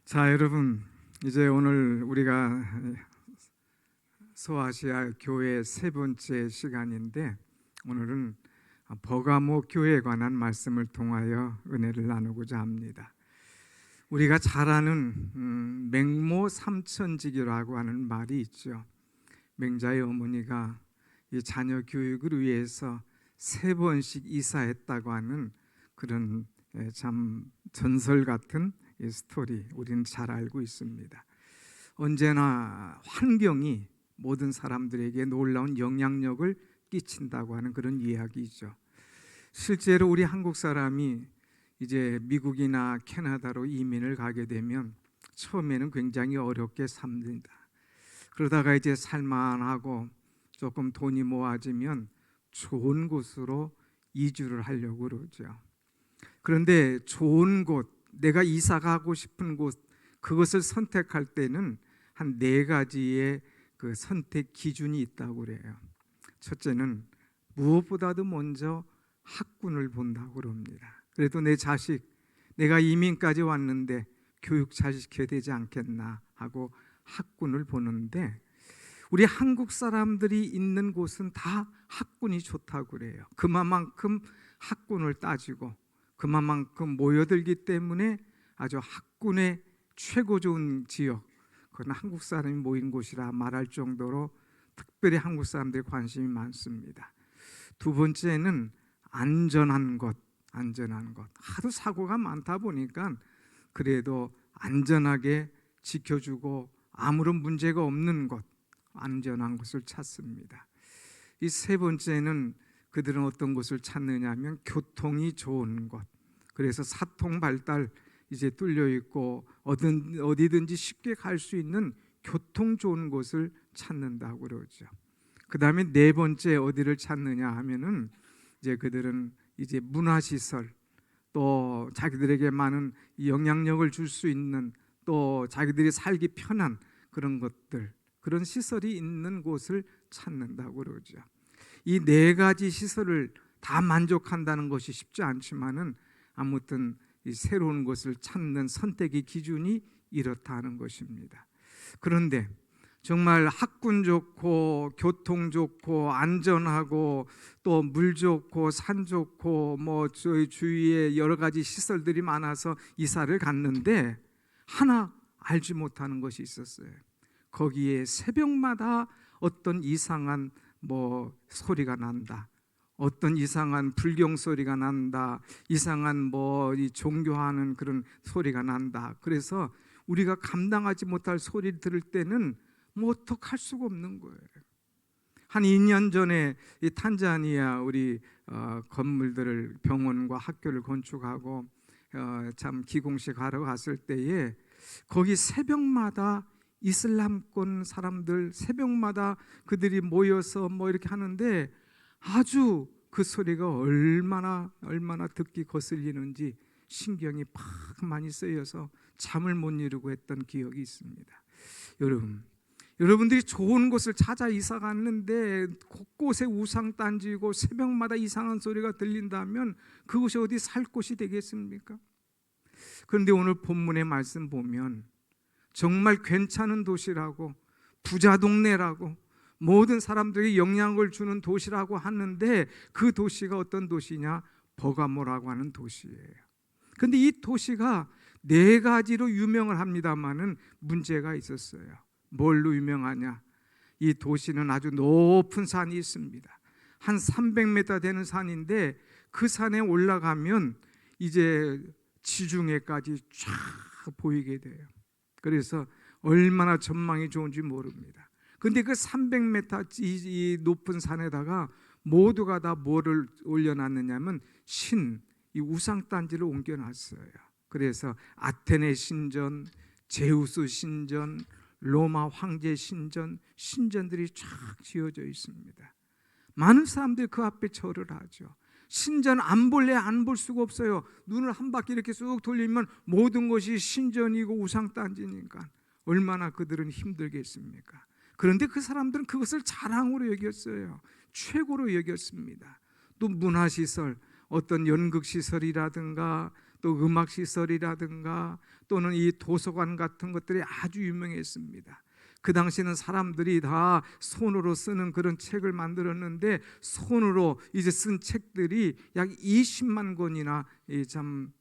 자, 여러분, 이제 오늘 우리가 소아시아 교회 세 번째 시간인데, 오늘은 버가모 교회에 관한 말씀을 통하여 은혜를 나누고자 합니다. 우리가 잘 아는 맹모 삼천지교라고 하는 말이 있죠. 맹자의 어머니가 이 자녀 교육을 위해서 3번씩 이사했다고 하는 그런 참 전설 같은 이 스토리, 우리는 잘 알고 있습니다. 언제나 환경이 모든 사람들에게 놀라운 영향력을 끼친다고 하는 그런 이야기죠. 실제로 우리 한국 사람이 이제 미국이나 캐나다로 이민을 가게 되면 처음에는 굉장히 어렵게 삽니다. 그러다가 이제 살만하고 조금 돈이 모아지면 좋은 곳으로 이주를 하려고 그러죠. 그런데 좋은 곳, 내가 이사 가고 싶은 곳, 그것을 선택할 때는 한 4가지의 그 선택 기준이 있다고 그래요. 첫째는 무엇보다도 먼저 학군을 본다고 그럽니다. 그래도 내 자식, 내가 이민까지 왔는데 교육 잘 시켜야 되지 않겠나 하고 학군을 보는데, 우리 한국 사람들이 있는 곳은 다 학군이 좋다고 그래요. 그만큼 학군을 따지고 그만큼 모여들기 때문에 아주 학군의 최고 좋은 지역, 그건 한국 사람이 모인 곳이라 말할 정도로 특별히 한국 사람들이 관심이 많습니다. 두 번째는 안전한 것. 하도 사고가 많다 보니까 그래도 안전하게 지켜주고 아무런 문제가 없는 곳, 안전한 곳을 찾습니다. 이 3번째는 그들은 어떤 곳을 찾느냐 하면 교통이 좋은 곳. 그래서 사통발달 이제 뚫려 있고 어디든지 쉽게 갈 수 있는 교통 좋은 곳을 찾는다고 그러죠. 그 다음에 4번째 어디를 찾느냐 하면은 이제 그들은 이제 문화시설, 또 자기들에게 많은 영향력을 줄 수 있는, 또 자기들이 살기 편한 그런 것들, 그런 시설이 있는 곳을 찾는다고 그러죠. 이 4가지 시설을 다 만족한다는 것이 쉽지 않지만은 아무튼 이 새로운 것을 찾는 선택의 기준이 이렇다는 것입니다. 그런데 정말 학군 좋고 교통 좋고 안전하고 또 물 좋고 산 좋고 뭐 저희 주위에 여러 가지 시설들이 많아서 이사를 갔는데 하나 알지 못하는 것이 있었어요. 거기에 새벽마다 어떤 이상한 뭐 소리가 난다, 어떤 이상한 불경 소리가 난다, 이상한 뭐 이 종교하는 그런 소리가 난다. 그래서 우리가 감당하지 못할 소리를 들을 때는 뭐 어떡할 수가 없는 거예요. 한 2년 전에 이 탄자니아 우리 건물들을, 병원과 학교를 건축하고 참 기공식 하러 갔을 때에 거기 새벽마다 이슬람권 사람들 새벽마다 그들이 모여서 뭐 이렇게 하는데 아주 그 소리가 얼마나 듣기 거슬리는지 신경이 팍 많이 쓰여서 잠을 못 이루고 했던 기억이 있습니다. 여러분들이 좋은 곳을 찾아 이사 갔는데 곳곳에 우상단지고 새벽마다 이상한 소리가 들린다면 그곳이 어디 살 곳이 되겠습니까? 그런데 오늘 본문의 말씀 보면 정말 괜찮은 도시라고, 부자 동네라고, 모든 사람들이 영향을 주는 도시라고 하는데 그 도시가 어떤 도시냐? 버가모라고 하는 도시예요. 그런데 이 도시가 4가지로 유명을 합니다만은 문제가 있었어요. 뭘로 유명하냐? 이 도시는 아주 높은 산이 있습니다. 한 300m 되는 산인데 그 산에 올라가면 이제 지중해까지 쫙 보이게 돼요. 그래서 얼마나 전망이 좋은지 모릅니다. 근데 그 300m 이 높은 산에다가 모두가 다 뭐를 올려놨느냐면 이 우상단지를 옮겨놨어요. 그래서 아테네 신전, 제우스 신전, 로마 황제 신전들이 쫙 지어져 있습니다. 많은 사람들이 그 앞에 절을 하죠. 신전 안 볼래 안 볼 수가 없어요. 눈을 한 바퀴 이렇게 쑥 돌리면 모든 것이 신전이고 우상단지니까 얼마나 그들은 힘들겠습니까? 그런데 그 사람들은 그것을 자랑으로 여겼어요. 최고로 여겼습니다. 또 문화시설, 어떤 연극시설이라든가 또 음악시설이라든가 또는 이 도서관 같은 것들이 아주 유명했습니다. 그 당시에는 사람들이 다 손으로 쓰는 그런 책을 만들었는데 손으로 이제 쓴 책들이 약 20만 권이나 참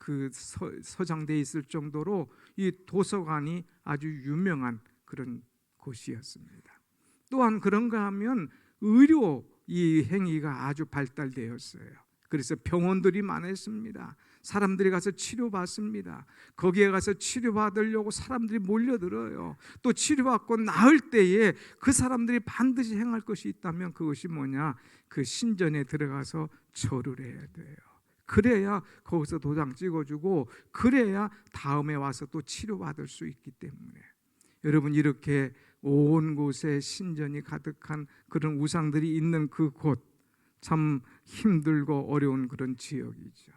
그 서장돼 있을 정도로 이 도서관이 아주 유명한 그런 곳이었습니다. 또한 그런가 하면 의료 이 행위가 아주 발달되었어요. 그래서 병원들이 많았습니다. 사람들이 가서 치료받습니다. 거기에 가서 치료받으려고 사람들이 몰려들어요. 또 치료받고 나을 때에 그 사람들이 반드시 행할 것이 있다면 그것이 뭐냐? 그 신전에 들어가서 절을 해야 돼요. 그래야 거기서 도장 찍어주고 그래야 다음에 와서 또 치료받을 수 있기 때문에 여러분 이렇게 온 곳에 신전이 가득한 그런 우상들이 있는 그 곳 참 힘들고 어려운 그런 지역이죠.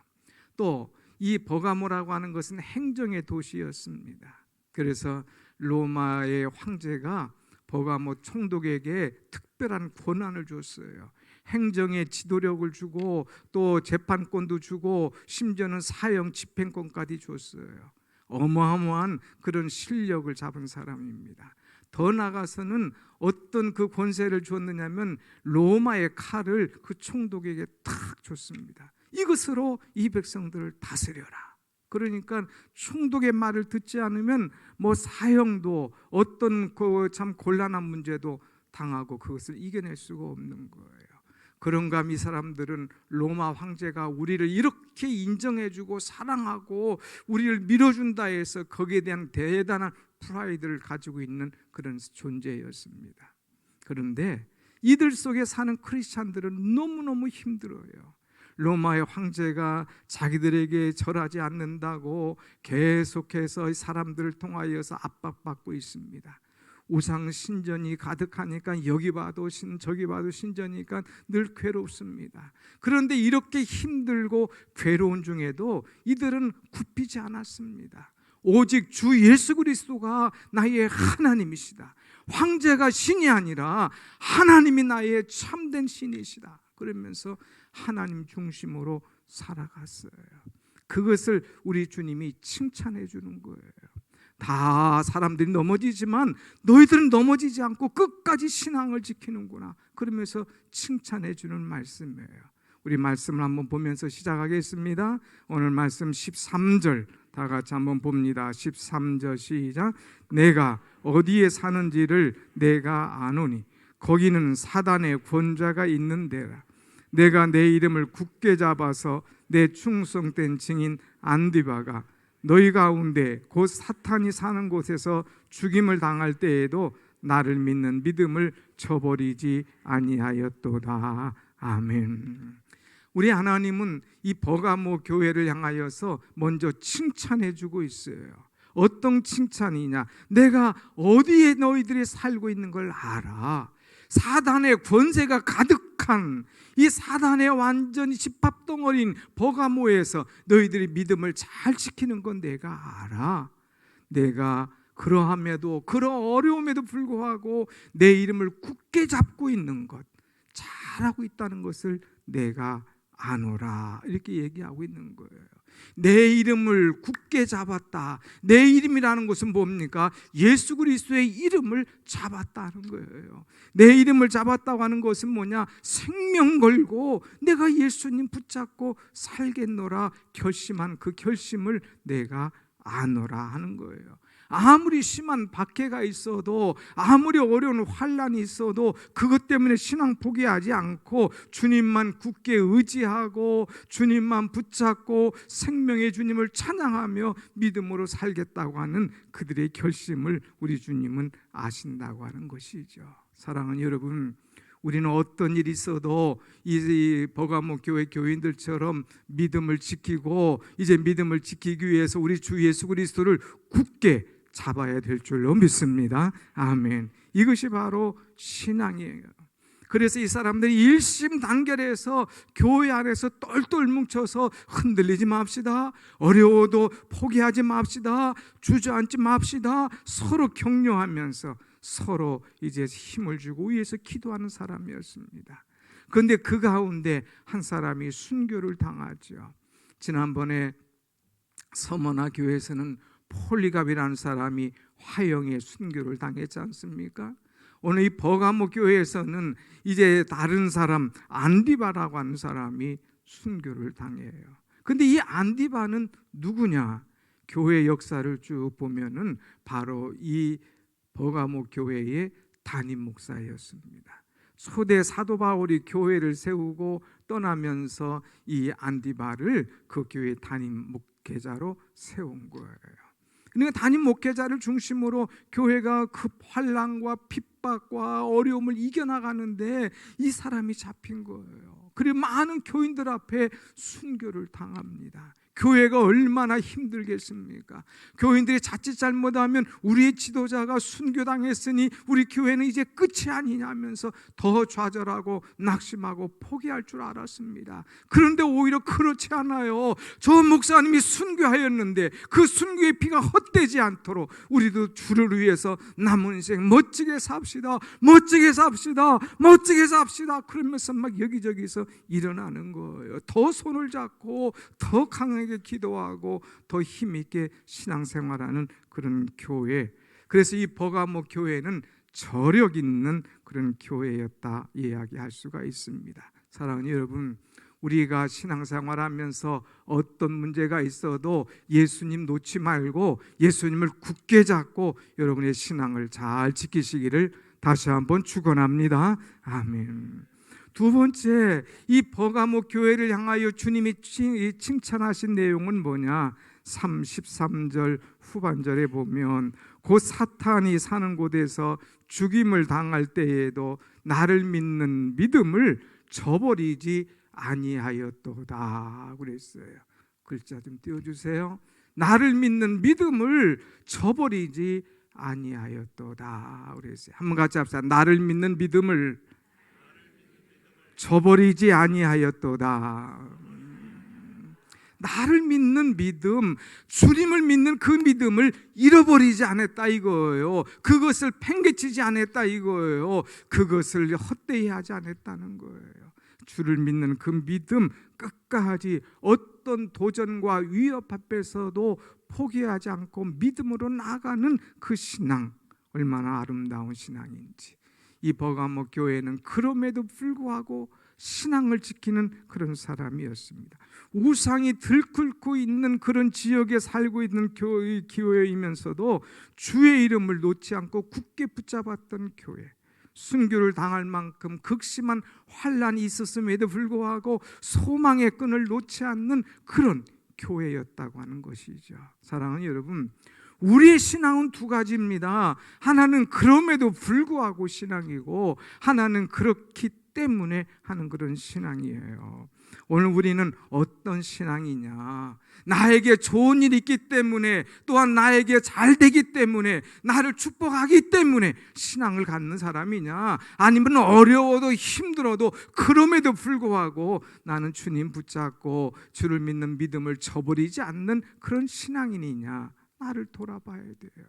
또 이 버가모라고 하는 것은 행정의 도시였습니다. 그래서 로마의 황제가 버가모 총독에게 특별한 권한을 줬어요. 행정의 지도력을 주고 또 재판권도 주고 심지어는 사형 집행권까지 줬어요. 어마어마한 그런 실력을 잡은 사람입니다. 더 나아가서는 어떤 그 권세를 줬느냐면 로마의 칼을 그 총독에게 탁 줬습니다. 이것으로 이 백성들을 다스려라. 그러니까 총독의 말을 듣지 않으면 뭐 사형도 어떤 그 참 곤란한 문제도 당하고 그것을 이겨낼 수가 없는 거예요. 그런가 이 사람들은 로마 황제가 우리를 이렇게 인정해주고 사랑하고 우리를 밀어준다 해서 거기에 대한 대단한 프라이드를 가지고 있는 그런 존재였습니다. 그런데 이들 속에 사는 크리스찬들은 너무너무 힘들어요. 로마의 황제가 자기들에게 절하지 않는다고 계속해서 사람들을 통하여서 압박받고 있습니다. 우상 신전이 가득하니까 여기 봐도 저기 봐도 신전이니까 늘 괴롭습니다. 그런데 이렇게 힘들고 괴로운 중에도 이들은 굽히지 않았습니다. 오직 주 예수 그리스도가 나의 하나님이시다. 황제가 신이 아니라 하나님이 나의 참된 신이시다. 그러면서 하나님 중심으로 살아갔어요. 그것을 우리 주님이 칭찬해 주는 거예요. 다 사람들이 넘어지지만 너희들은 넘어지지 않고 끝까지 신앙을 지키는구나. 그러면서 칭찬해 주는 말씀이에요. 우리 말씀을 한번 보면서 시작하겠습니다. 오늘 말씀 13절 다 같이 한번 봅니다. 13절 시작. 내가 어디에 사는지를 내가 아노니 거기는 사단의 권좌가 있는 데라. 내가 내 이름을 굳게 잡아서 내 충성된 증인 안디바가 너희 가운데 곧 사탄이 사는 곳에서 죽임을 당할 때에도 나를 믿는 믿음을 저버리지 아니하였도다. 아멘. 우리 하나님은 이 버가모 교회를 향하여서 먼저 칭찬해 주고 있어요. 어떤 칭찬이냐? 내가 어디에 너희들이 살고 있는 걸 알아. 사단의 권세가 가득한 이 사단의 완전히 집합덩어리인 버가모에서 너희들이 믿음을 잘 지키는 건 내가 알아. 내가 그러함에도 그런 어려움에도 불구하고 내 이름을 굳게 잡고 있는 것, 잘하고 있다는 것을 내가 아노라. 이렇게 얘기하고 있는 거예요. 내 이름을 굳게 잡았다. 내 이름이라는 것은 뭡니까? 예수 그리스도의 이름을 잡았다는 거예요. 내 이름을 잡았다고 하는 것은 뭐냐? 생명 걸고 내가 예수님 붙잡고 살겠노라 결심한 그 결심을 내가 아노라 하는 거예요. 아무리 심한 박해가 있어도 아무리 어려운 환난이 있어도 그것 때문에 신앙 포기하지 않고 주님만 굳게 의지하고 주님만 붙잡고 생명의 주님을 찬양하며 믿음으로 살겠다고 하는 그들의 결심을 우리 주님은 아신다고 하는 것이죠. 사랑하는 여러분, 우리는 어떤 일이 있어도 이 버가모 교회 교인들처럼 믿음을 지키고 이제 믿음을 지키기 위해서 우리 주 예수 그리스도를 굳게 잡아야 될 줄로 믿습니다. 아멘. 이것이 바로 신앙이에요. 그래서 이 사람들이 일심단결해서 교회 안에서 똘똘 뭉쳐서 흔들리지 맙시다. 어려워도 포기하지 맙시다. 주저앉지 맙시다. 서로 격려하면서 서로 이제 힘을 주고 위해서 기도하는 사람이었습니다. 그런데 그 가운데 한 사람이 순교를 당하죠. 지난번에 서머나 교회에서는 폴리갑이라는 사람이 화형에 순교를 당했지 않습니까? 오늘 이 버가모 교회에서는 이제 다른 사람 안디바라고 하는 사람이 순교를 당해요. 근데 이 안디바는 누구냐? 교회 역사를 쭉 보면은 바로 이 버가모 교회의 담임 목사였습니다. 초대 사도 바울이 교회를 세우고 떠나면서 이 안디바를 그 교회 담임 목회자로 세운 거예요. 그러니까 담임 목회자를 중심으로 교회가 그 환난과 핍박과 어려움을 이겨나가는데 이 사람이 잡힌 거예요. 그리고 많은 교인들 앞에 순교를 당합니다. 교회가 얼마나 힘들겠습니까? 교인들이 자칫 잘못하면 우리의 지도자가 순교당했으니 우리 교회는 이제 끝이 아니냐면서 더 좌절하고 낙심하고 포기할 줄 알았습니다. 그런데 오히려 그렇지 않아요. 저 목사님이 순교하였는데 그 순교의 피가 헛되지 않도록 우리도 주를 위해서 남은 인생 멋지게 삽시다, 멋지게 삽시다, 멋지게 삽시다 그러면서 막 여기저기서 일어나는 거예요. 더 손을 잡고 더 강하게 기도하고 더 힘있게 신앙생활하는 그런 교회. 그래서 이 버가모 교회는 저력 있는 그런 교회였다 이야기할 수가 있습니다. 사랑하는 여러분, 우리가 신앙생활하면서 어떤 문제가 있어도 예수님 놓지 말고 예수님을 굳게 잡고 여러분의 신앙을 잘 지키시기를 다시 한번 축원합니다. 아멘. 두 번째, 이 버가모 교회를 향하여 주님이 칭찬하신 내용은 뭐냐? 33절 후반절에 보면 곧 사탄이 사는 곳에서 죽임을 당할 때에도 나를 믿는 믿음을 저버리지 아니하였도다 그랬어요. 글자 좀 띄워주세요. 나를 믿는 믿음을 저버리지 아니하였도다 그랬어요. 한번 같이 합시다. 나를 믿는 믿음을 저버리지 아니하였도다. 나를 믿는 믿음, 주님을 믿는 그 믿음을 잃어버리지 않았다 이거예요. 그것을 팽개치지 않았다 이거예요. 그것을 헛되이 하지 않았다는 거예요. 주를 믿는 그 믿음 끝까지 어떤 도전과 위협 앞에서도 포기하지 않고 믿음으로 나아가는 그 신앙, 얼마나 아름다운 신앙인지. 이 버가모 교회는 그럼에도 불구하고 신앙을 지키는 그런 사람이었습니다. 우상이 들끓고 있는 그런 지역에 살고 있는 교회이면서도 주의 이름을 놓지 않고 굳게 붙잡았던 교회. 순교를 당할 만큼 극심한 환난이 있었음에도 불구하고 소망의 끈을 놓지 않는 그런 교회였다고 하는 것이죠. 사랑하는 여러분, 우리의 신앙은 두 가지입니다. 하나는 그럼에도 불구하고 신앙이고 하나는 그렇기 때문에 하는 그런 신앙이에요. 오늘 우리는 어떤 신앙이냐? 나에게 좋은 일이 있기 때문에, 또한 나에게 잘 되기 때문에, 나를 축복하기 때문에 신앙을 갖는 사람이냐? 아니면 어려워도 힘들어도 그럼에도 불구하고 나는 주님 붙잡고 주를 믿는 믿음을 저버리지 않는 그런 신앙인이냐? 나를 돌아봐야 돼요.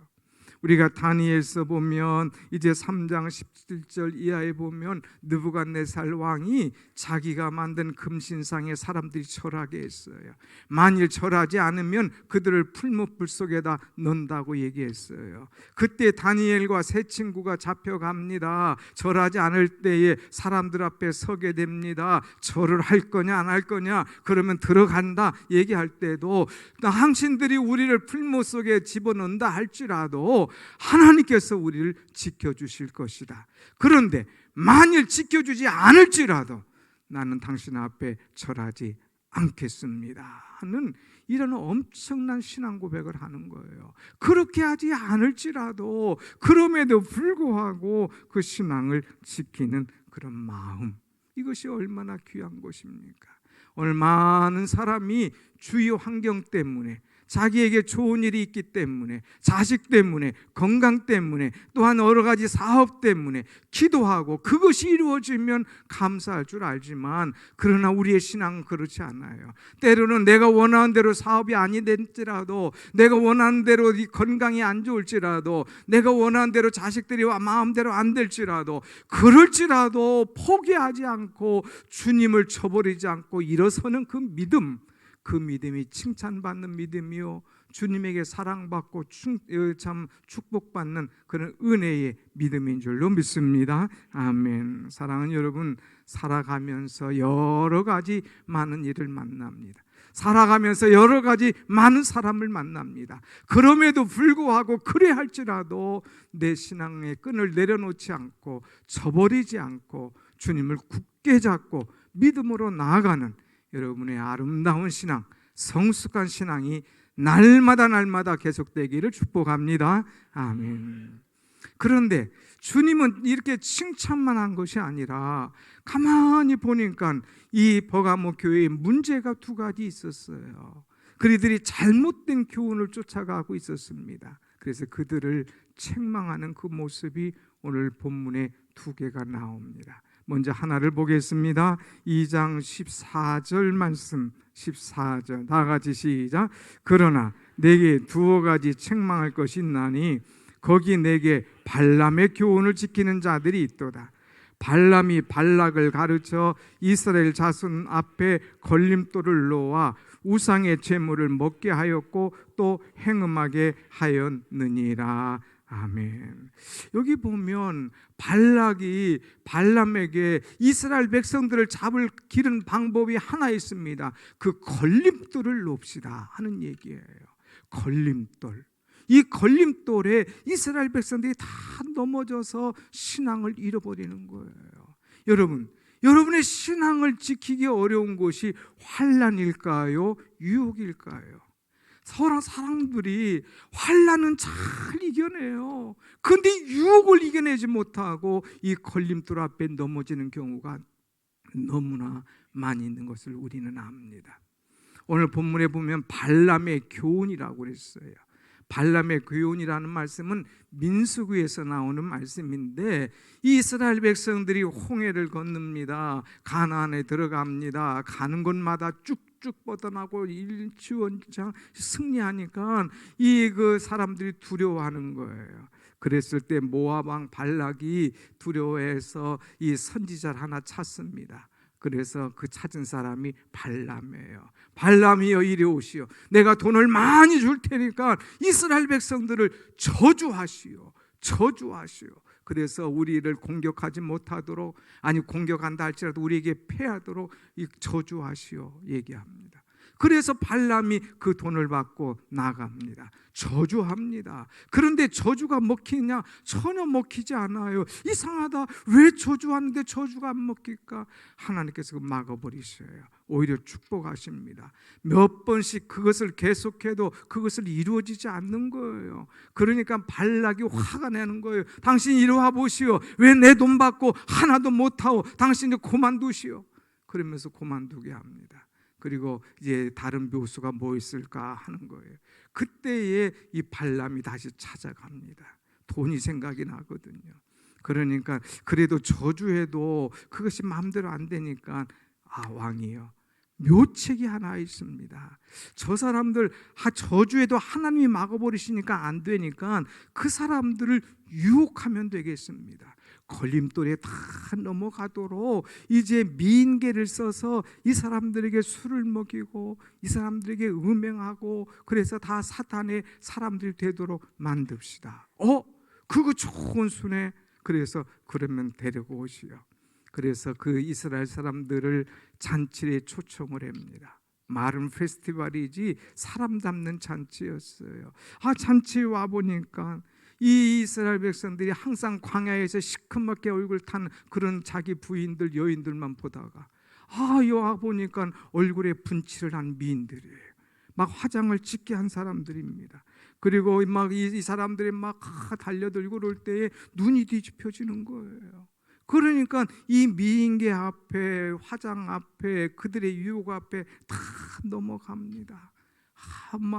우리가 다니엘서 보면 이제 3장 17절 이하에 보면 느부갓네살 왕이 자기가 만든 금신상에 사람들이 절하게 했어요. 만일 절하지 않으면 그들을 풀무불 속에다 넣는다고 얘기했어요. 그때 다니엘과 세 친구가 잡혀갑니다. 절하지 않을 때에 사람들 앞에 서게 됩니다. 절을 할 거냐 안 할 거냐, 그러면 들어간다 얘기할 때도 당신들이 우리를 풀무 속에 집어넣는다 할지라도 하나님께서 우리를 지켜주실 것이다. 그런데 만일 지켜주지 않을지라도 나는 당신 앞에 절하지 않겠습니다 하는 이런 엄청난 신앙 고백을 하는 거예요. 그렇게 하지 않을지라도 그럼에도 불구하고 그 신앙을 지키는 그런 마음, 이것이 얼마나 귀한 것입니까? 오늘 많은 사람이 주위 환경 때문에, 자기에게 좋은 일이 있기 때문에, 자식 때문에, 건강 때문에, 또한 여러 가지 사업 때문에 기도하고 그것이 이루어지면 감사할 줄 알지만, 그러나 우리의 신앙은 그렇지 않아요. 때로는 내가 원하는 대로 사업이 아니 될지라도, 내가 원하는 대로 건강이 안 좋을지라도, 내가 원하는 대로 자식들이 마음대로 안 될지라도, 그럴지라도 포기하지 않고 주님을 저버리지 않고 일어서는 그 믿음, 그 믿음이 칭찬받는 믿음이요, 주님에게 사랑받고 참 축복받는 그런 은혜의 믿음인 줄로 믿습니다. 아멘. 사랑하는 여러분, 살아가면서 여러 가지 많은 일을 만납니다. 살아가면서 여러 가지 많은 사람을 만납니다. 그럼에도 불구하고 그래 할지라도 내 신앙의 끈을 내려놓지 않고 저버리지 않고 주님을 굳게 잡고 믿음으로 나아가는 여러분의 아름다운 신앙, 성숙한 신앙이 날마다 계속되기를 축복합니다. 아멘. 그런데 주님은 이렇게 칭찬만 한 것이 아니라 가만히 보니까 이 버가모 교회에 문제가 두 가지 있었어요. 그들이 잘못된 교훈을 쫓아가고 있었습니다. 그래서 그들을 책망하는 그 모습이 오늘 본문에 두 개가 나옵니다. 먼저 하나를 보겠습니다. 2장 14절 말씀, 14절 다 같이 시작. 그러나 내게 두어 가지 책망할 것이 있나니 거기 내게 발람의 교훈을 지키는 자들이 있도다. 발람이 발락을 가르쳐 이스라엘 자손 앞에 걸림돌을 놓아 우상의 제물을 먹게 하였고 또 행음하게 하였느니라. 아멘. 여기 보면 발락이 발람에게 이스라엘 백성들을 잡을 기른 방법이 하나 있습니다. 그 걸림돌을 놓읍시다 하는 얘기예요. 걸림돌. 이 걸림돌에 이스라엘 백성들이 다 넘어져서 신앙을 잃어버리는 거예요. 여러분의 신앙을 지키기 어려운 것이 환난일까요? 유혹일까요? 사람들이 환난은 잘 이겨내요. 그런데 유혹을 이겨내지 못하고 이 걸림돌 앞에 넘어지는 경우가 너무나 많이 있는 것을 우리는 압니다. 오늘 본문에 보면 발람의 교훈이라고 그랬어요. 발람의 교훈이라는 말씀은 민수기에서 나오는 말씀인데, 이스라엘 백성들이 홍해를 건넙니다. 가나안에 들어갑니다. 가는 곳마다 쭉쭉 뻗어나고 일취원장 승리하니까 그 사람들이 두려워하는 거예요. 그랬을 때 모압 왕 발락이 두려워해서 이 선지자를 하나 찾습니다. 그래서 그 찾은 사람이 발람이에요. 발람이여 이리 오시오. 내가 돈을 많이 줄 테니까 이스라엘 백성들을 저주하시오. 그래서 우리를 공격하지 못하도록, 아니 공격한다 할지라도 우리에게 패하도록 저주하시오 얘기합니다. 그래서 발람이 그 돈을 받고 나갑니다. 저주합니다. 그런데 저주가 먹히냐? 전혀 먹히지 않아요. 이상하다. 왜 저주하는데 저주가 안 먹힐까? 하나님께서 막아버리셔요. 오히려 축복하십니다. 몇 번씩 그것을 계속해도 그것을 이루어지지 않는 거예요. 그러니까 발락이 화가 나는 거예요. 당신 이리 와 보시오. 왜 내 돈 받고 하나도 못하오? 당신이 그만두시오. 그러면서 그만두게 합니다. 그리고 이제 다른 묘수가 뭐 있을까 하는 거예요. 그때에 이 발람이 다시 찾아갑니다. 돈이 생각이 나거든요. 그러니까 그래도 저주해도 그것이 마음대로 안 되니까 왕이요, 묘책이 하나 있습니다. 저 사람들 저주해도 하나님이 막아버리시니까 안 되니까 그 사람들을 유혹하면 되겠습니다. 걸림돌에 다 넘어가도록 이제 미인계를 써서 이 사람들에게 술을 먹이고 이 사람들에게 음행하고, 그래서 다 사탄의 사람들이 되도록 만듭시다. 그거 좋은 수네. 그래서 그러면 데리고 오시오. 그래서 그 이스라엘 사람들을 잔치에 초청을 합니다. 말은 페스티벌이지 사람 담는 잔치였어요. 잔치에 와보니까 이 이스라엘 백성들이 항상 광야에서 시커멓게 얼굴 탄 그런 자기 부인들, 여인들만 보다가 와 보니까 얼굴에 분칠을 한 미인들이에요. 막 화장을 짙게 한 사람들입니다. 그리고 막 이 사람들이 막 달려들고 그럴 때에 눈이 뒤집혀지는 거예요. 그러니까 이 미인계 앞에, 화장 앞에, 그들의 유혹 앞에 다 넘어갑니다.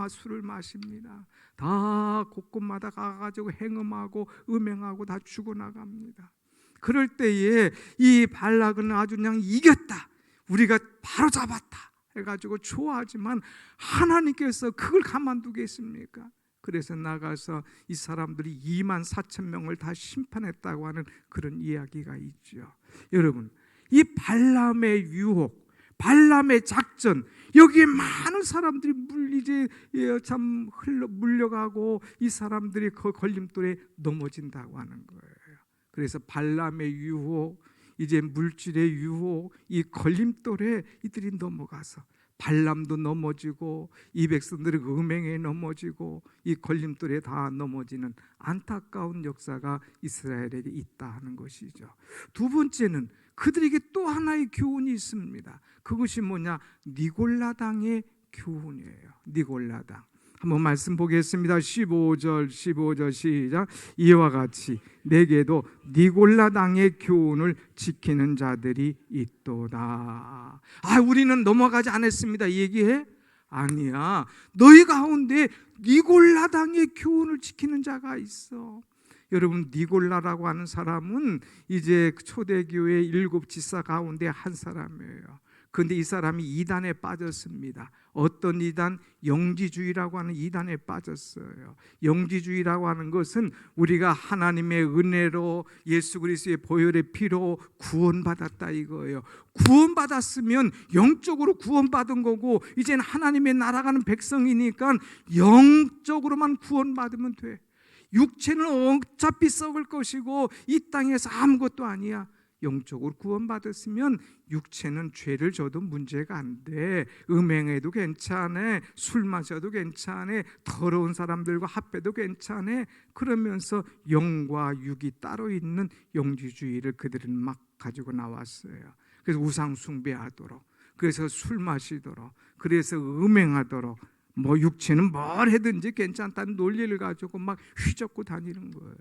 술을 마십니다. 다 곳곳마다 가가지고 행음하고 음행하고 다 죽어나갑니다. 그럴 때에 이 발락은 아주 그냥 이겼다, 우리가 바로 잡았다 해가지고 좋아하지만 하나님께서 그걸 가만두겠습니까? 그래서 나가서 이 사람들이 24,000명을 다 심판했다고 하는 그런 이야기가 있죠. 여러분, 이 발람의 유혹, 발람의 작전, 여기에 많은 사람들이 물려가고 이 사람들이 그 걸림돌에 넘어진다고 하는 거예요. 그래서 발람의 유혹, 이제 물질의 유혹, 이 걸림돌에 이들이 넘어가서 발람도 넘어지고 이 백성들이 음행에 넘어지고 이 걸림돌에 다 넘어지는 안타까운 역사가 이스라엘에 있다 하는 것이죠. 두 번째는 그들에게 또 하나의 교훈이 있습니다. 그것이 뭐냐? 니골라당의 교훈이에요. 니골라당. 한번 말씀 보겠습니다. 15절 시작. 이와 같이 내게도 니골라당의 교훈을 지키는 자들이 있도다. 우리는 넘어가지 않았습니다, 이 얘기해? 아니야. 너희 가운데 니골라당의 교훈을 지키는 자가 있어. 여러분, 니골라라고 하는 사람은 이제 초대교회 7 지사 가운데 한 사람이에요. 그런데 이 사람이 이단에 빠졌습니다. 어떤 이단? 영지주의라고 하는 이단에 빠졌어요. 영지주의라고 하는 것은 우리가 하나님의 은혜로 예수 그리스도의 보혈의 피로 구원받았다 이거예요. 구원받았으면 영적으로 구원받은 거고 이제는 하나님의 날아가는 백성이니까 영적으로만 구원받으면 돼. 육체는 어차피 썩을 것이고 이 땅에서 아무것도 아니야. 영적으로 구원받았으면 육체는 죄를 져도 문제가 안 돼. 음행해도 괜찮아, 술 마셔도 괜찮아, 더러운 사람들과 합해도 괜찮아. 그러면서 영과 육이 따로 있는 영지주의를 그들은 막 가지고 나왔어요. 그래서 우상 숭배하도록, 그래서 술 마시도록, 그래서 음행하도록, 육체는 뭘 해든지 괜찮다는 논리를 가지고 막 휘젓고 다니는 거예요.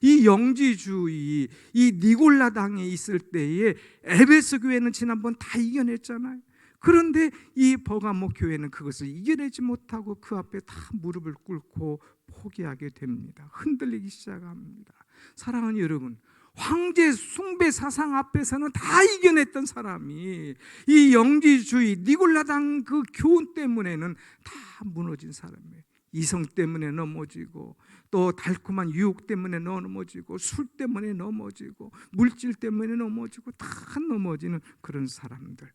이 영지주의, 이 니골라당에 있을 때에 에베소 교회는 지난번 다 이겨냈잖아요. 그런데 이 버가모 교회는 그것을 이겨내지 못하고 그 앞에 다 무릎을 꿇고 포기하게 됩니다. 흔들리기 시작합니다. 사랑하는 여러분, 황제 숭배 사상 앞에서는 다 이겨냈던 사람이 이 영지주의 니골라당 그 교훈 때문에는 다 무너진 사람이에요. 이성 때문에 넘어지고, 또 달콤한 유혹 때문에 넘어지고, 술 때문에 넘어지고, 물질 때문에 넘어지고, 다 넘어지는 그런 사람들.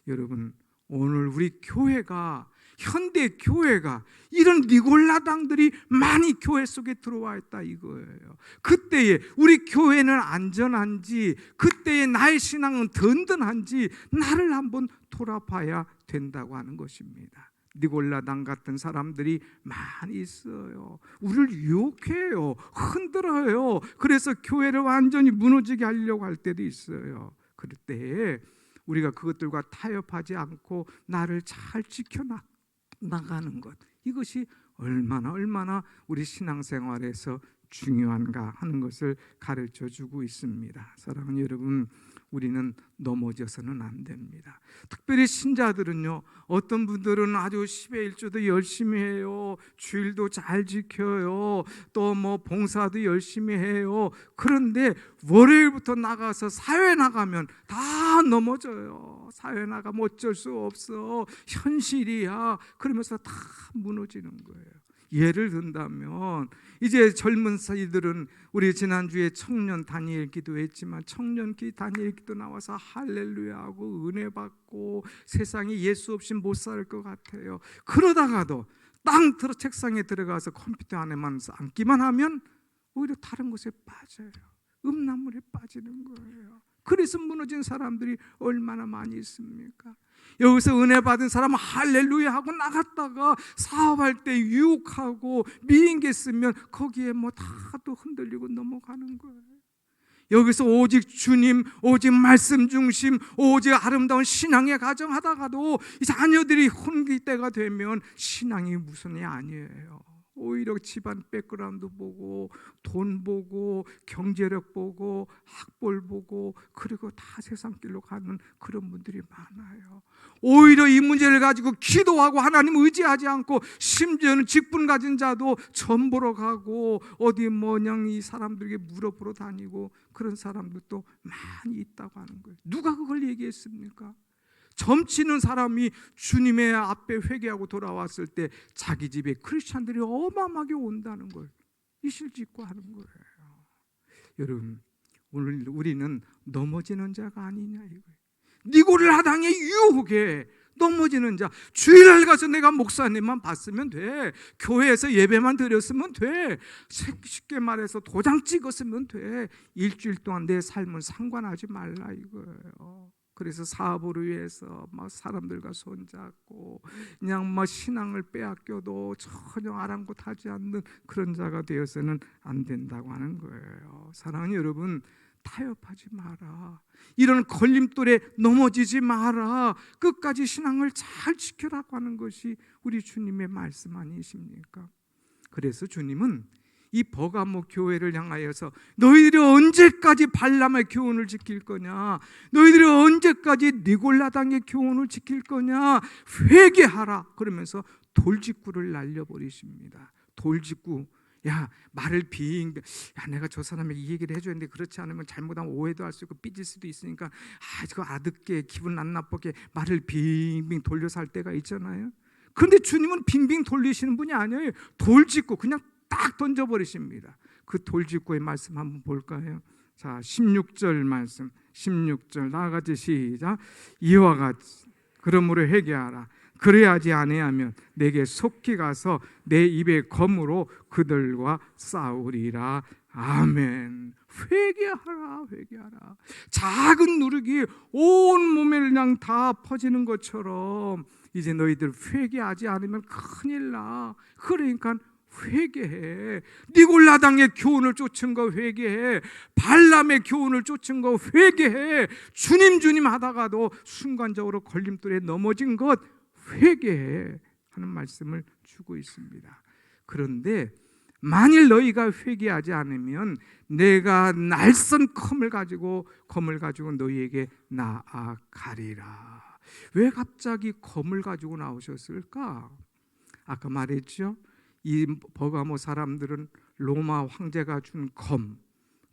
여러분, 오늘 우리 교회가, 현대 교회가 이런 니골라당들이 많이 교회 속에 들어와 있다 이거예요. 그때에 우리 교회는 안전한지, 그때의 나의 신앙은 든든한지 나를 한번 돌아봐야 된다고 하는 것입니다. 니골라당 같은 사람들이 많이 있어요. 우리를 유혹해요, 흔들어요. 그래서 교회를 완전히 무너지게 하려고 할 때도 있어요. 그럴 때에 우리가 그것들과 타협하지 않고 나를 잘 지켜나가는 것, 이것이 얼마나 우리 신앙생활에서 중요한가 하는 것을 가르쳐주고 있습니다. 사랑하는 여러분, 우리는 넘어져서는 안 됩니다. 특별히 신자들은요, 어떤 분들은 아주 10의 1조도 열심히 해요, 주일도 잘 지켜요, 또 봉사도 열심히 해요. 그런데 월요일부터 나가서 사회 나가면 다 넘어져요. 사회 나가면 어쩔 수 없어, 현실이야. 그러면서 다 무너지는 거예요. 예를 든다면 이제 젊은 사이들은 우리 지난주에 청년 다니엘 기도했지만 청년 다니엘 기도 나와서 할렐루야 하고 은혜 받고 세상에 예수 없이 못 살 것 같아요. 그러다가도 책상에 들어가서 컴퓨터 안에만 앉기만 하면 오히려 다른 곳에 빠져요. 음란물에 빠지는 거예요. 그래서 무너진 사람들이 얼마나 많이 있습니까? 여기서 은혜 받은 사람은 할렐루야 하고 나갔다가 사업할 때 유혹하고 미인계 쓰면 거기에 다도 흔들리고 넘어가는 거예요. 여기서 오직 주님, 오직 말씀 중심, 오직 아름다운 신앙의 가정 하다가도 이 자녀들이 혼기 때가 되면 신앙이 무슨이 아니에요. 오히려 집안 백그라운드 보고 돈 보고 경제력 보고 학벌 보고 그리고 다 세상 길로 가는 그런 분들이 많아요. 오히려 이 문제를 가지고 기도하고 하나님 의지하지 않고 심지어는 직분 가진 자도 전 보러 가고 어디 뭐냥 이 사람들에게 물어보러 다니고 그런 사람들도 많이 있다고 하는 거예요. 누가 그걸 얘기했습니까? 점치는 사람이 주님의 앞에 회개하고 돌아왔을 때 자기 집에 크리스찬들이 어마어마하게 온다는 걸 이실직고 하는 거예요. 여러분, 오늘 우리는 넘어지는 자가 아니냐 이거예요. 니골라당의 유혹에 넘어지는 자. 주일날 가서 내가 목사님만 봤으면 돼. 교회에서 예배만 드렸으면 돼. 쉽게 말해서 도장 찍었으면 돼. 일주일 동안 내 삶은 상관하지 말라 이거예요. 그래서 사업을 위해서 막 사람들과 손잡고 그냥 막 신앙을 빼앗겨도 전혀 아랑곳하지 않는 그런 자가 되어서는 안 된다고 하는 거예요. 사랑하는 여러분, 타협하지 마라. 이런 걸림돌에 넘어지지 마라. 끝까지 신앙을 잘 지켜라고 하는 것이 우리 주님의 말씀 아니십니까? 그래서 주님은 이 버가모 교회를 향하여서 너희들이 언제까지 발람의 교훈을 지킬 거냐? 너희들이 언제까지 니골라당의 교훈을 지킬 거냐? 회개하라. 그러면서 돌직구를 날려버리십니다. 돌직구. 야, 말을 빙, 야, 내가 저 사람에게 이 얘기를 해줘야 되는데 그렇지 않으면 잘못하면 오해도 할 수 있고 삐질 수도 있으니까 저 아득게 기분 안 나쁘게 말을 빙빙 돌려서 할 때가 있잖아요. 그런데 주님은 빙빙 돌리시는 분이 아니에요. 돌직구 그냥 딱 던져버리십니다. 그 돌직구의 말씀 한번 볼까요? 자, 16절 말씀, 16절 나아가지 시작. 이와 같이 그러므로 회개하라. 그래야지 아니하면 내게 속히 가서 내 입의 검으로 그들과 싸우리라. 아멘. 회개하라, 회개하라. 작은 누룩이 온 몸에 그냥 다 퍼지는 것처럼 이제 너희들 회개하지 않으면 큰일 나. 그러니까 회개해. 니골라당의 교훈을 쫓은 거 회개해. 발람의 교훈을 쫓은 거 회개해. 주님 하다가도 순간적으로 걸림돌에 넘어진 것 회개해 하는 말씀을 주고 있습니다. 그런데 만일 너희가 회개하지 않으면 내가 날선 검을 가지고 너희에게 나아가리라. 왜 갑자기 검을 가지고 나오셨을까? 아까 말했죠. 이 버가모 사람들은 로마 황제가 준 검,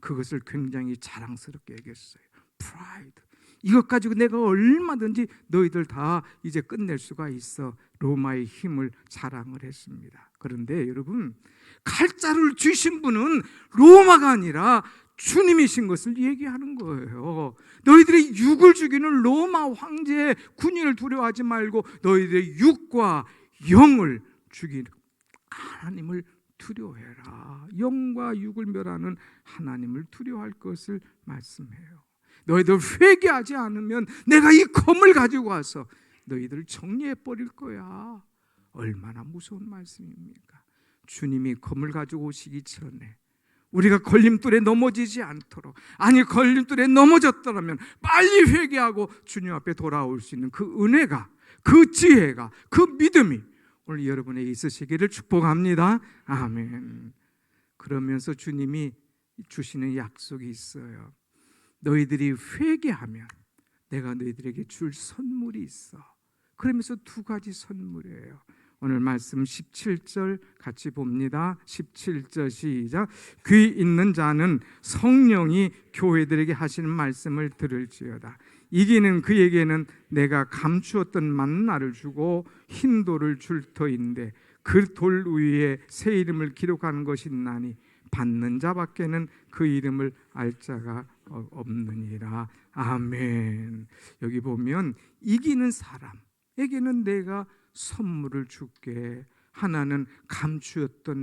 그것을 굉장히 자랑스럽게 여겼어요. 프라이드. 이것 가지고 내가 얼마든지 너희들 다 이제 끝낼 수가 있어. 로마의 힘을 자랑을 했습니다. 그런데 여러분, 칼자루를 쥐신 분은 로마가 아니라 주님이신 것을 얘기하는 거예요. 너희들의 육을 죽이는 로마 황제의 군인을 두려워하지 말고 너희들의 육과 영을 죽이는 하나님을 두려워해라. 영과 육을 멸하는 하나님을 두려워할 것을 말씀해요. 너희들 회개하지 않으면 내가 이 검을 가지고 와서 너희들을 정리해 버릴 거야. 얼마나 무서운 말씀입니까? 주님이 검을 가지고 오시기 전에 우리가 걸림돌에 넘어지지 않도록, 아니 걸림돌에 넘어졌더라면 빨리 회개하고 주님 앞에 돌아올 수 있는 그 은혜가, 그 지혜가, 그 믿음이 오늘 여러분에게 있으시기를 축복합니다. 아멘. 그러면서 주님이 주시는 약속이 있어요. 너희들이 회개하면 내가 너희들에게 줄 선물이 있어. 그러면서 두 가지 선물이에요. 오늘 말씀 17절 같이 봅니다. 17절 시작. 귀 있는 자는 성령이 교회들에게 하시는 말씀을 들을지어다. 이기는 그에게는 내가 감추었던 만나를 주고 흰 돌을 줄 터인데 그 돌 위에 새 이름을 기록하는 것이 있나니 받는 자밖에는 그 이름을 알 자가 없느니라. 아멘. 여기 보면 이기는 사람에게는 내가 선물을 줄게. 하나는 감추었던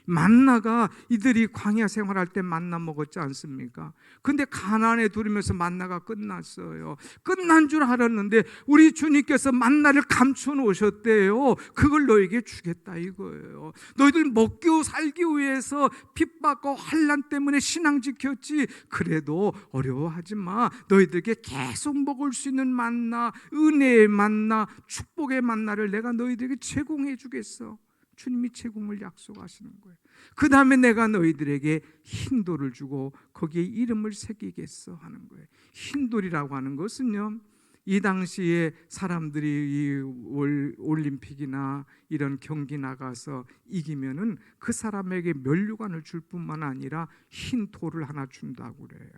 만나가 이들이 광야 생활할 때 만나 먹었지 않습니까? 근데 가나안에 들으면서 만나가 끝났어요. 끝난 줄 알았는데 우리 주님께서 만나를 감춰 놓으셨대요. 그걸 너에게 주겠다 이거예요. 너희들 먹고 살기 위해서 핍박과 환난 때문에 신앙 지켰지. 그래도 어려워하지 마. 너희들에게 계속 먹을 수 있는 만나, 은혜의 만나, 축복의 만나를 내가 너희들에게 제공해 주겠어. 주님이 제공을 약속하시는 거예요. 그 다음에 내가 너희들에게 흰돌을 주고 거기에 이름을 새기겠어 하는 거예요. 흰돌이라고 하는 것은요, 이 당시에 사람들이 이 올림픽이나 이런 경기 나가서 이기면은 그 사람에게 면류관을 줄 뿐만 아니라 흰 돌을 하나 준다고 그래요.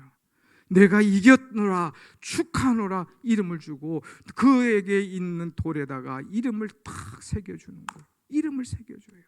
내가 이겼노라 축하노라 이름을 주고 그에게 있는 돌에다가 이름을 탁 새겨주는 거예요. 이름을 새겨줘요.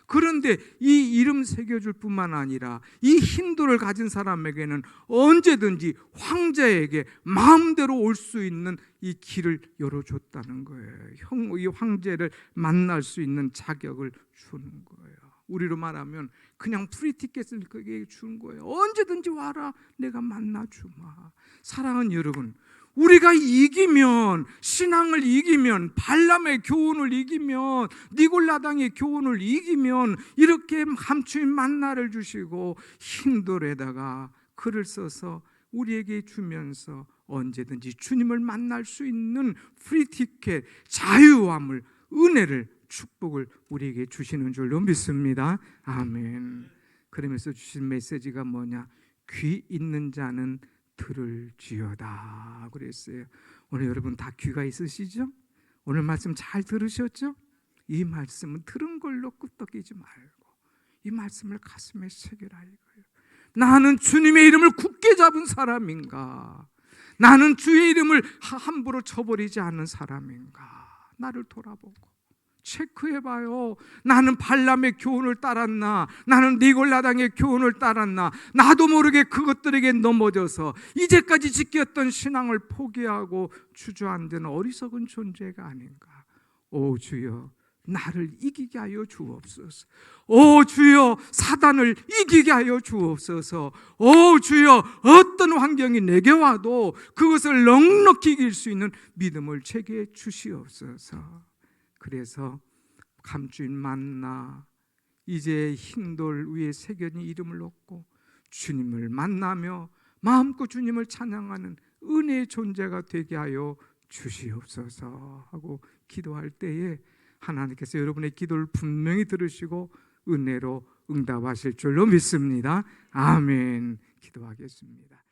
그런데 이 이름 새겨줄 뿐만 아니라 이 흰 돌을 가진 사람에게는 언제든지 황제에게 마음대로 올 수 있는 이 길을 열어줬다는 거예요. 이 황제를 만날 수 있는 자격을 주는 거예요. 우리로 말하면 그냥 프리티켓을 그에게 주는 거예요. 언제든지 와라, 내가 만나주마. 사랑하는 여러분, 우리가 이기면, 신앙을 이기면, 발람의 교훈을 이기면, 니골라당의 교훈을 이기면 이렇게 감추인 만나를 주시고 흰돌에다가 글을 써서 우리에게 주면서 언제든지 주님을 만날 수 있는 프리티켓, 자유함을, 은혜를, 축복을 우리에게 주시는 줄로 믿습니다. 아멘. 그러면서 주신 메시지가 뭐냐? 귀 있는 자는 들을지어다 그랬어요. 오늘 여러분 다 귀가 있으시죠? 오늘 말씀 잘 들으셨죠? 이 말씀은 들은 걸로 끄떡이지 말고 이 말씀을 가슴에 새겨라 이거예요. 나는 주님의 이름을 굳게 잡은 사람인가? 나는 주의 이름을 함부로 쳐버리지 않는 사람인가? 나를 돌아보고 체크해봐요. 나는 발람의 교훈을 따랐나? 나는 니골라당의 교훈을 따랐나? 나도 모르게 그것들에게 넘어져서 이제까지 지켰던 신앙을 포기하고 주저앉은 어리석은 존재가 아닌가? 오 주여, 나를 이기게 하여 주옵소서. 오 주여, 사단을 이기게 하여 주옵소서. 오 주여, 어떤 환경이 내게 와도 그것을 넉넉히 이길 수 있는 믿음을 제게 주시옵소서. 그래서 감추인 만나, 이제 흰돌 위에 새겨진 이름을 얻고 주님을 만나며 마음껏 주님을 찬양하는 은혜의 존재가 되게 하여 주시옵소서 하고 기도할 때에 하나님께서 여러분의 기도를 분명히 들으시고 은혜로 응답하실 줄로 믿습니다. 아멘. 기도하겠습니다.